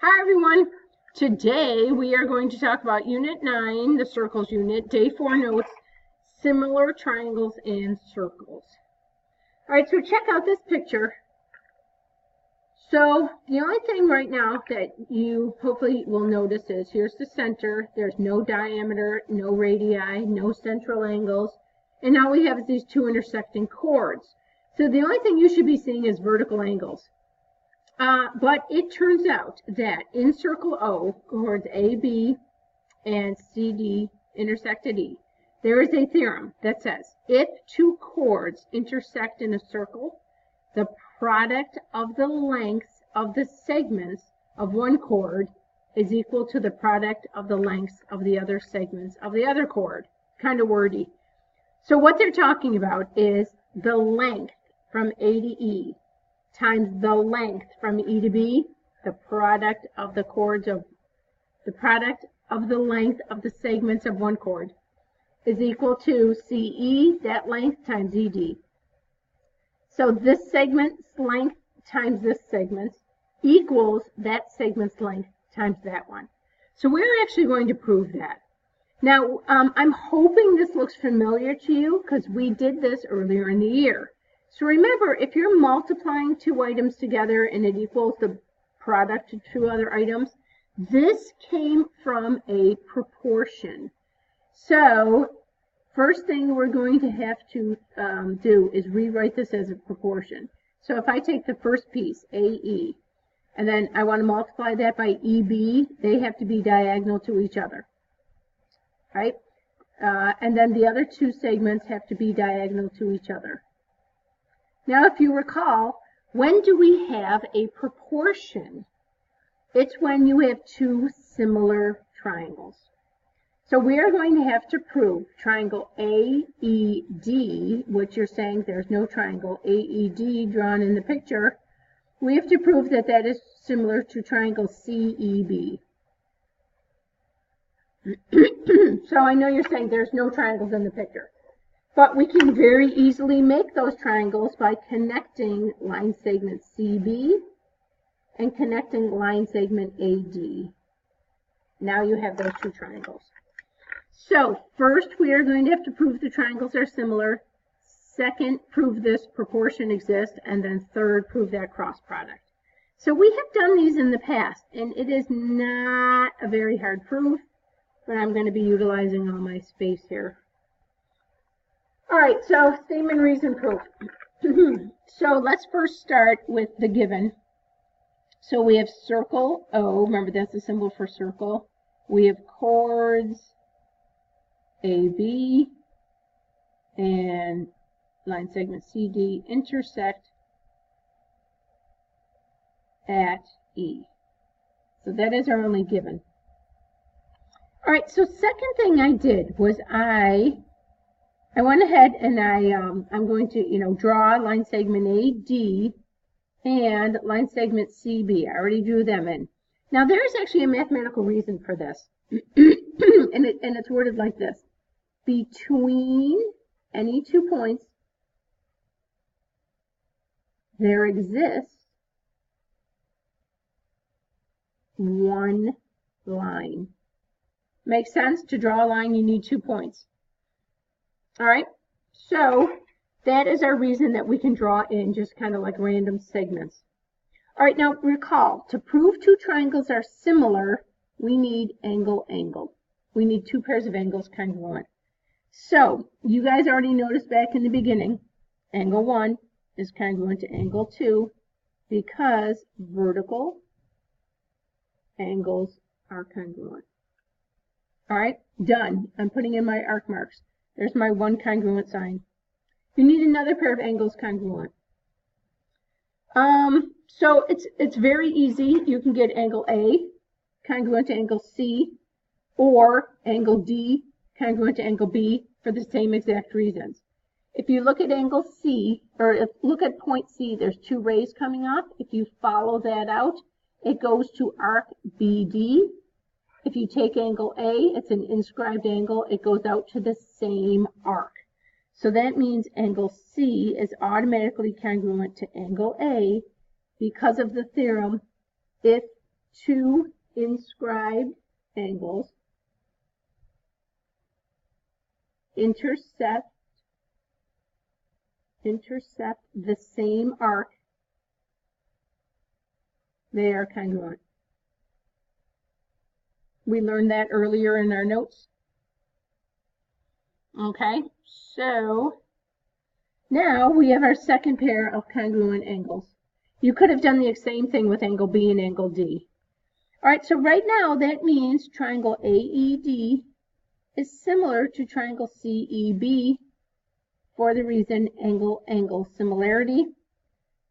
Hi everyone. Today we are going to talk about Unit 9, the circles unit, Day 4 notes, similar triangles and circles. All right, so check out this picture. So the only thing right now that you hopefully will notice is here's the center. There's no diameter, no radii, no central angles. And now we have these two intersecting chords. So the only thing you should be seeing is vertical angles. But it turns out that in circle O, chords AB and CD intersect at E, there is a theorem that says if two chords intersect in a circle, the product of the lengths of the segments of one chord is equal to the product of the lengths of the other segments of the other chord. Kind of wordy. So what they're talking about is the length from A to E times the length from E to B, the product of the length of the segments of one chord is equal to CE, that length, times ED. So this segment's length times this segment's equals that segment's length times that one. So we're actually going to prove that. Now, I'm hoping this looks familiar to you because we did this earlier in the year. So remember, if you're multiplying two items together and it equals the product of two other items, this came from a proportion. So first thing we're going to have to do is rewrite this as a proportion. So if I take the first piece, AE, and then I want to multiply that by EB, they have to be diagonal to each other, right? And then the other two segments have to be diagonal to each other. Now, if you recall, when do we have a proportion? It's when you have two similar triangles. So we are going to have to prove triangle AED, which you're saying there's no triangle AED drawn in the picture. We have to prove that that is similar to triangle CEB. So I know you're saying there's no triangles in the picture. But we can very easily make those triangles by connecting line segment CB and connecting line segment AD. Now you have those two triangles. So first we are going to have to prove the triangles are similar. Second, prove this proportion exists. And then third, prove that cross product. So we have done these in the past, and it is not a very hard proof, but I'm going to be utilizing all my space here. All right, so statement, reason, proof. So let's first start with the given. So we have circle O, remember that's the symbol for circle. We have chords AB and line segment CD intersect at E. So that is our only given. All right, so second thing I did was I went ahead and I'm going to, draw line segment AD and line segment CB. I already drew them in. Now, there's actually a mathematical reason for this. and it's worded like this. Between any 2 points, there exists one line. Makes sense? To draw a line, you need 2 points. All right, so that is our reason that we can draw in just kind of like random segments. All right, now recall, to prove two triangles are similar, we need angle, angle. We need two pairs of angles congruent. So you guys already noticed back in the beginning, angle 1 is congruent to angle 2 because vertical angles are congruent. All right, done. I'm putting in my arc marks. There's my one congruent sign. You need another pair of angles congruent. So it's very easy. You can get angle A congruent to angle C or angle D congruent to angle B for the same exact reasons. If you look at angle C, or look at point C, there's two rays coming up. If you follow that out, it goes to arc BD. If you take angle A, it's an inscribed angle, it goes out to the same arc. So that means angle C is automatically congruent to angle A because of the theorem, if two inscribed angles intersect the same arc, they are congruent. We learned that earlier in our notes. Okay, so now we have our second pair of congruent angles. You could have done the same thing with angle B and angle D. All right, so right now that means triangle AED is similar to triangle CEB for the reason angle similarity.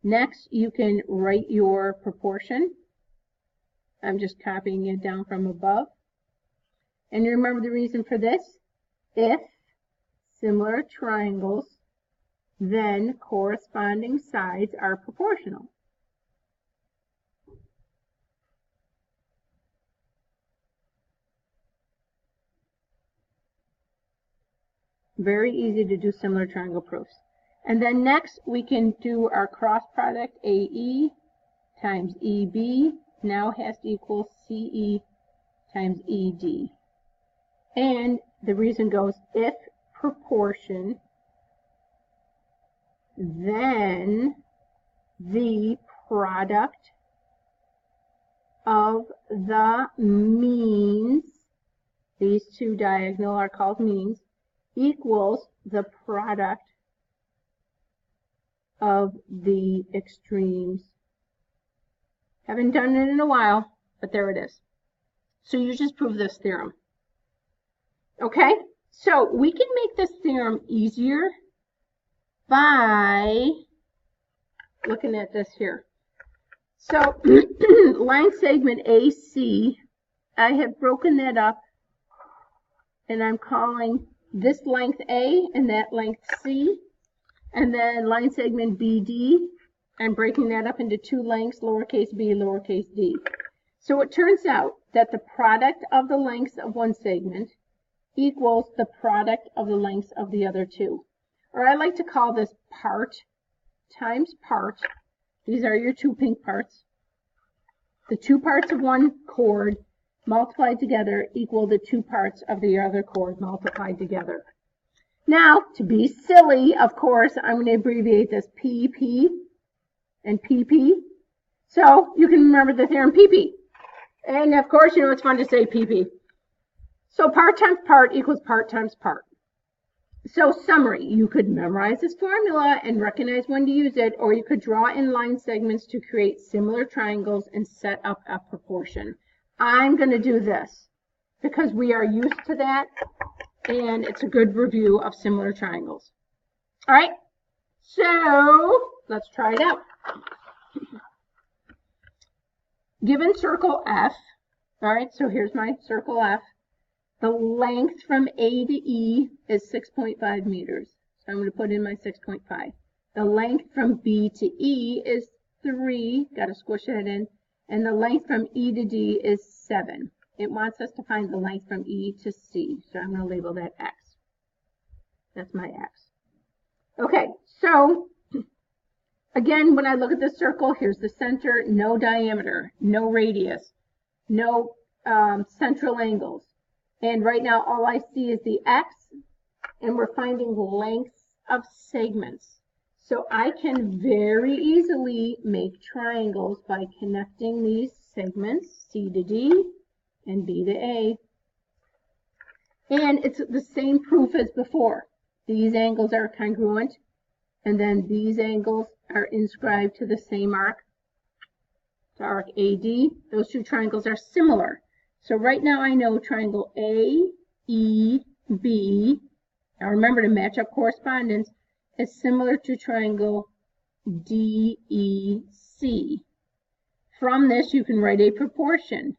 Next, you can write your proportion. I'm just copying it down from above. And remember the reason for this? If similar triangles, then corresponding sides are proportional. Very easy to do similar triangle proofs. And then next we can do our cross product. AE times EB now has to equal CE times ED. And the reason goes if proportion, then the product of the means, these two diagonal are called means, equals the product of the extremes. Haven't done it in a while, but there it is. So you just prove this theorem. Okay, so we can make this theorem easier by looking at this here. So line segment AC, I have broken that up and I'm calling this length A and that length C, and then line segment BD, I'm breaking that up into two lengths, lowercase b, lowercase d. So it turns out that the product of the lengths of one segment equals the product of the lengths of the other two. Or I like to call this part times part. These are your two pink parts. The two parts of one chord multiplied together equal the two parts of the other chord multiplied together. Now, to be silly, of course, I'm going to abbreviate this PP and PP. So you can remember the theorem PP. And of course, you know it's fun to say PP. So part times part equals part times part. So summary, you could memorize this formula and recognize when to use it, or you could draw in line segments to create similar triangles and set up a proportion. I'm going to do this because we are used to that and it's a good review of similar triangles. All right, so let's try it out. Given circle F, all right, so here's my circle F. The length from A to E is 6.5 meters. So I'm going to put in my 6.5. The length from B to E is 3. Got to squish that in. And the length from E to D is 7. It wants us to find the length from E to C. So I'm going to label that X. That's my X. Okay, so again, when I look at this circle, here's the center, no diameter, no radius, no central angles. And right now, all I see is the X, and we're finding lengths of segments. So I can very easily make triangles by connecting these segments, C to D and B to A. And it's the same proof as before. These angles are congruent, and then these angles are inscribed to the same arc, to arc AD. Those two triangles are similar. So right now I know triangle AEB, now remember to match up correspondence, is similar to triangle DEC. From this you can write a proportion.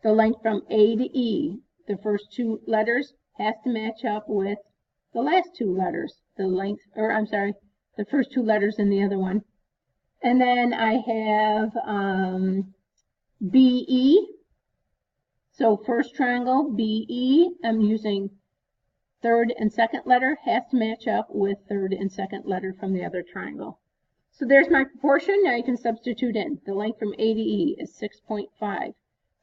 The length from A to E, the first two letters, has to match up with the last two letters. The length, or I'm sorry, the first two letters in the other one. And then I have BE. So first triangle, BE, I'm using third and second letter, has to match up with third and second letter from the other triangle. So there's my proportion. Now you can substitute in. The length from A to E is 6.5.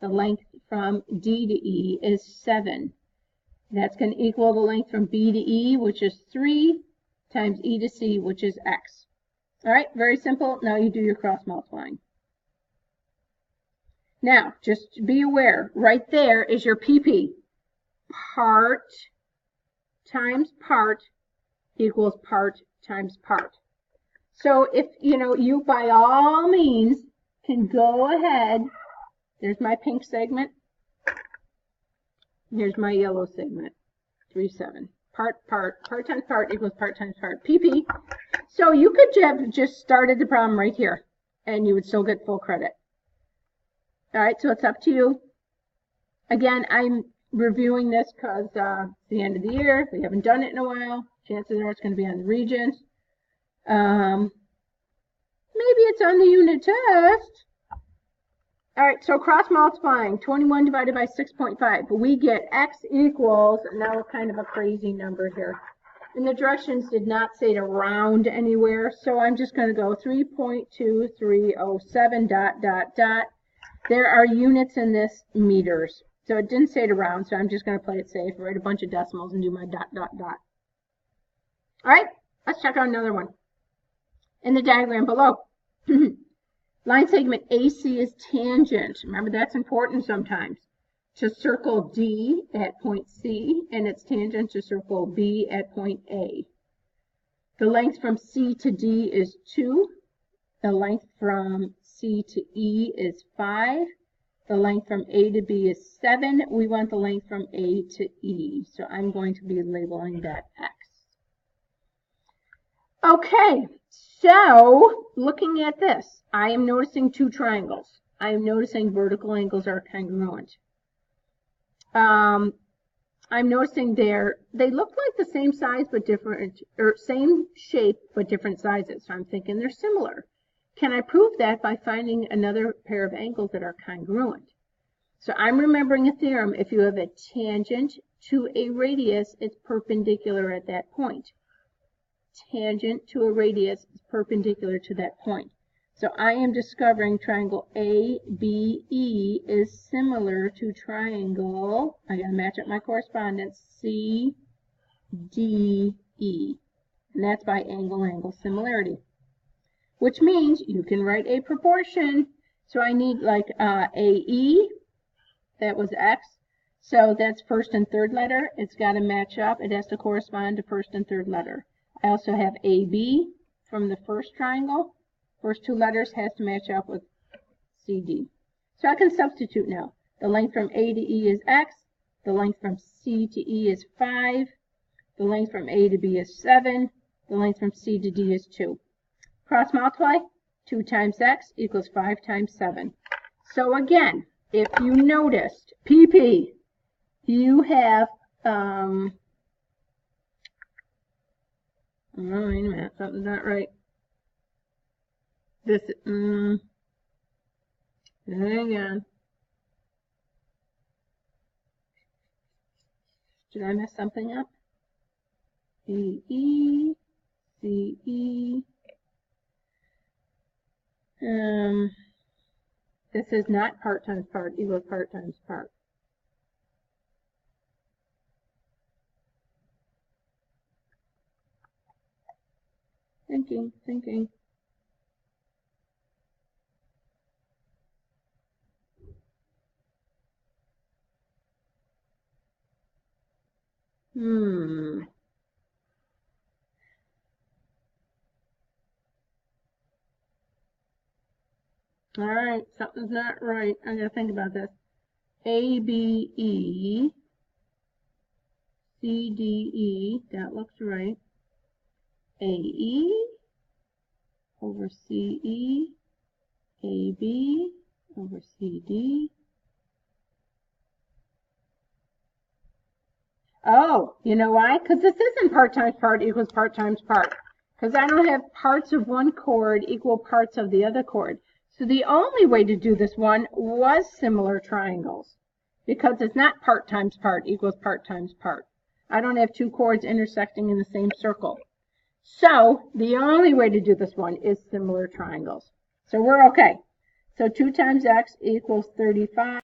The length from D to E is 7. That's going to equal the length from B to E, which is 3, times E to C, which is X. All right, very simple. Now you do your cross multiplying. Now, just be aware, right there is your PP. Part times part equals part times part. So if, you by all means can go ahead. There's my pink segment. Here's my yellow segment. 3, 7. Part times part equals part times part. PP. So you could have just started the problem right here, and you would still get full credit. All right, so it's up to you. Again, I'm reviewing this because it's the end of the year. We haven't done it in a while. Chances are it's going to be on the Regents. Maybe it's on the unit test. All right, so cross multiplying, 21 divided by 6.5. We get X equals, now we're kind of a crazy number here. And the directions did not say to round anywhere, so I'm just going to go 3.2307 ... There are units in this meters. So it didn't say to round, so I'm just going to play it safe, write a bunch of decimals, and do my ... All right, let's check out another one. In the diagram below, line segment AC is tangent. Remember, that's important sometimes. To circle D at point C, and it's tangent to circle B at point A. The length from C to D is 2. The length from C to E is 5. The length from A to B is 7. We want the length from A to E, so I'm going to be labeling that X. Okay, so looking at this, I am noticing two triangles. I am noticing vertical angles are congruent. I'm noticing they look like the same size but different, or same shape but different sizes. So I'm thinking they're similar. Can I prove that by finding another pair of angles that are congruent? So I'm remembering a theorem. If you have a tangent to a radius, it's perpendicular at that point. Tangent to a radius is perpendicular to that point. So I am discovering triangle ABE is similar to triangle, I gotta match up my correspondence, CDE. And that's by angle-angle similarity. Which means you can write a proportion. So I need like AE, that was X. So that's first and third letter. It's got to match up. It has to correspond to first and third letter. I also have AB from the first triangle. First two letters has to match up with CD. So I can substitute now. The length from A to E is X. The length from C to E is 5. The length from A to B is 7. The length from C to D is 2. Cross multiply, 2 times X equals 5 times 7. So again, if you noticed, PP, you have, oh, wait a minute, something's not right. This, hang on. Did I mess something up? AE, CE. This is not part times part equals part times part. Thinking. All right, something's not right. I gotta think about this. ABE, CDE, that looks right. AE over CE, AB over CD. Oh, you know why? Because this isn't part times part equals part times part. Because I don't have parts of one chord equal parts of the other chord. So the only way to do this one was similar triangles. Because it's not part times part equals part times part. I don't have two chords intersecting in the same circle. So the only way to do this one is similar triangles. So we're okay. So 2 times x equals 35.